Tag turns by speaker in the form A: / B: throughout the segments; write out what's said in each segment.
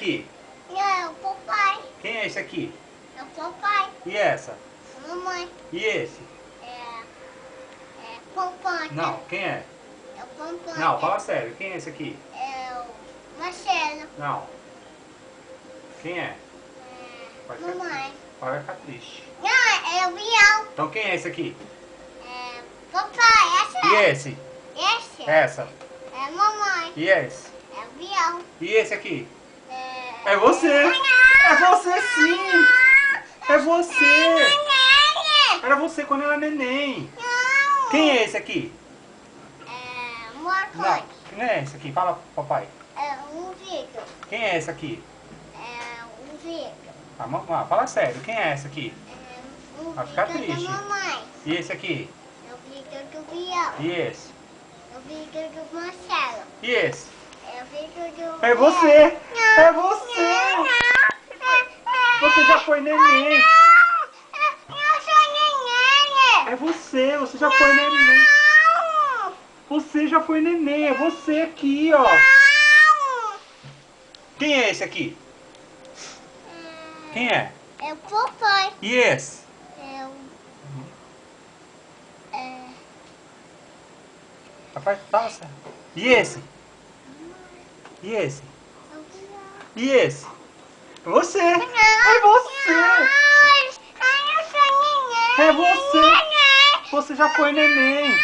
A: aqui?
B: É o papai.
A: Quem é esse aqui?
B: É o papai.
A: E essa?
B: Mamãe.
A: E esse?
B: É papai.
A: Não, quem é?
B: É o papai.
A: Não, fala sério. Quem é esse aqui?
B: É o Marcelo.
A: Não. Quem é? Pode ficar
B: Mamãe.
A: triste. Pode ficar triste.
B: Não, é o Bial.
A: Então quem é esse aqui?
B: É papai. Essa
A: E
B: é.
A: esse?
B: Esse
A: Essa?
B: é mamãe.
A: E esse?
B: É o Bial.
A: E esse aqui?
B: É
A: É você! É você sim! É você! Era você quando era neném.
B: Não.
A: Quem é esse aqui?
B: É
A: Não.
B: Marcos.
A: Quem é esse aqui? Fala, papai.
B: É um Vitor.
A: Quem é esse aqui?
B: É um Vitor.
A: Ah, mamãe, fala sério. Quem é esse aqui?
B: É um
A: Vai ficar
B: Vitor
A: triste.
B: da mamãe.
A: E esse aqui?
B: É o Vitor do Bial.
A: E esse?
B: É o Vitor do Marcelo.
A: E esse?
B: É o Vitor do
A: É você! É você! Você já foi neném!
B: Eu sou neném.
A: É você já foi neném! Você já foi neném! É você aqui, ó! Quem é esse aqui? Quem é?
B: É o papai.
A: E esse?
B: É o... É...
A: Papai, fala sério. E esse? E esse?
B: É o Bial.
A: E esse? É você! É você!
B: Eu sou neném.
A: É você! Você já foi neném!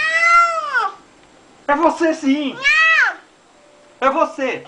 A: É você sim! É você!